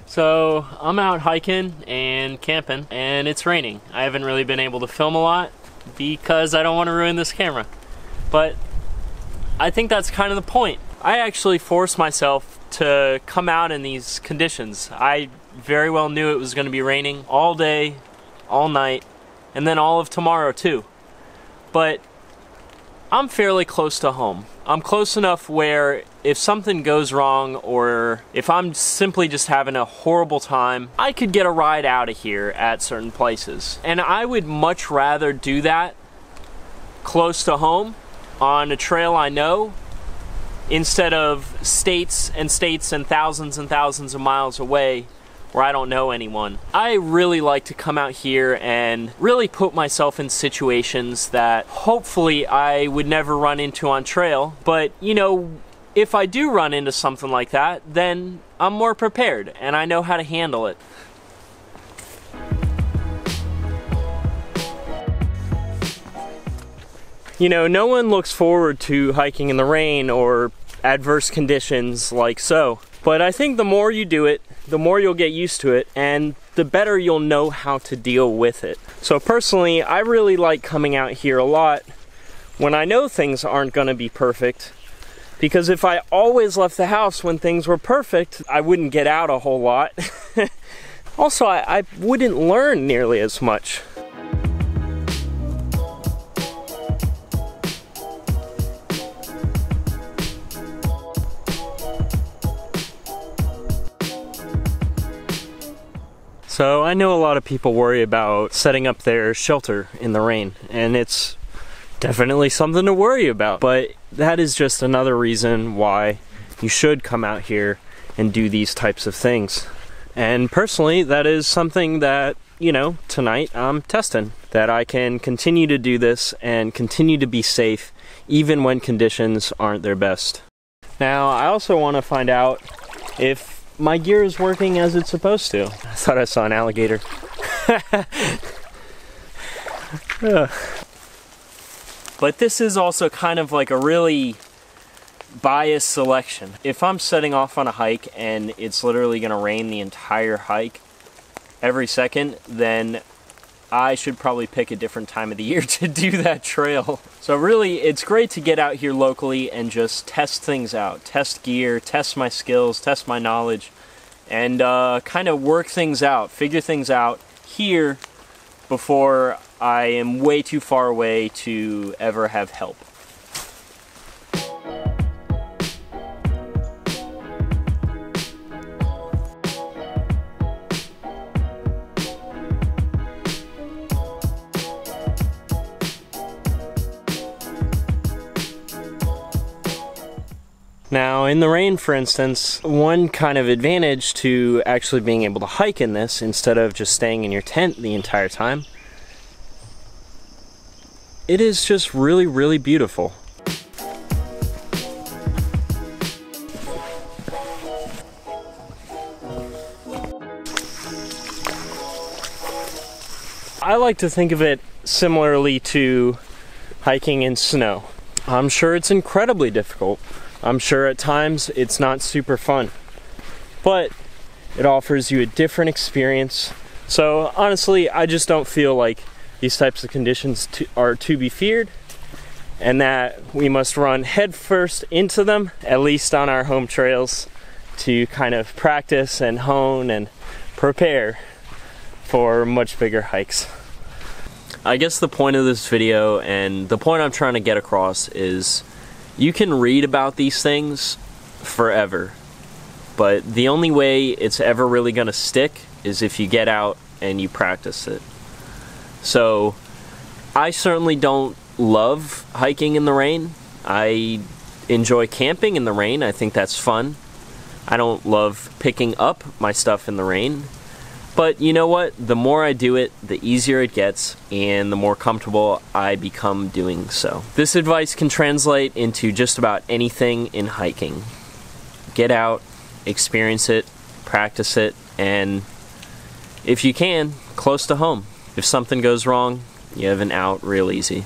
So I'm out hiking and camping and it's raining. I haven't really been able to film a lot because I don't want to ruin this camera. But I think that's kind of the point. I actually forced myself to come out in these conditions. I very well knew it was going to be raining all day, all night, and then all of tomorrow too. But I'm fairly close to home. I'm close enough where if something goes wrong or if I'm simply just having a horrible time, I could get a ride out of here at certain places. And I would much rather do that close to home on a trail I know instead of states and thousands of miles away where I don't know anyone. I really like to come out here and really put myself in situations that hopefully I would never run into on trail, but you know, if I do run into something like that, then I'm more prepared and I know how to handle it. You know, no one looks forward to hiking in the rain or adverse conditions like so. But I think the more you do it, the more you'll get used to it, and the better you'll know how to deal with it. So personally, I really like coming out here a lot when I know things aren't going to be perfect. Because if I always left the house when things were perfect, I wouldn't get out a whole lot. Also, I wouldn't learn nearly as much. So I know a lot of people worry about setting up their shelter in the rain, and it's definitely something to worry about, but that is just another reason why you should come out here and do these types of things. And personally, that is something that, you know, tonight I'm testing, that I can continue to do this and continue to be safe even when conditions aren't their best. Now, I also want to find out if my gear is working as it's supposed to. I thought I saw an alligator. But this is also kind of like a really biased selection. If I'm setting off on a hike and it's literally going to rain the entire hike every second, then I should probably pick a different time of the year to do that trail. So really, it's great to get out here locally and just test things out. Test gear, test my skills, test my knowledge, and kind of work things out, figure things out here before I am way too far away to ever have help. Now, in the rain, for instance, one kind of advantage to actually being able to hike in this instead of just staying in your tent the entire time, it is just really, really beautiful. I like to think of it similarly to hiking in snow. I'm sure it's incredibly difficult. I'm sure at times it's not super fun, but it offers you a different experience. So honestly, I just don't feel like these types of conditions are to be feared, and that we must run headfirst into them, at least on our home trails, to kind of practice and hone and prepare for much bigger hikes. I guess the point of this video, and the point I'm trying to get across, is you can read about these things forever, but the only way it's ever really going to stick is if you get out and you practice it. So I certainly don't love hiking in the rain. I enjoy camping in the rain. I think that's fun. I don't love picking up my stuff in the rain. But you know what? The more I do it, the easier it gets, and the more comfortable I become doing so. This advice can translate into just about anything in hiking. Get out, experience it, practice it, and if you can, close to home. If something goes wrong, you have an out real easy.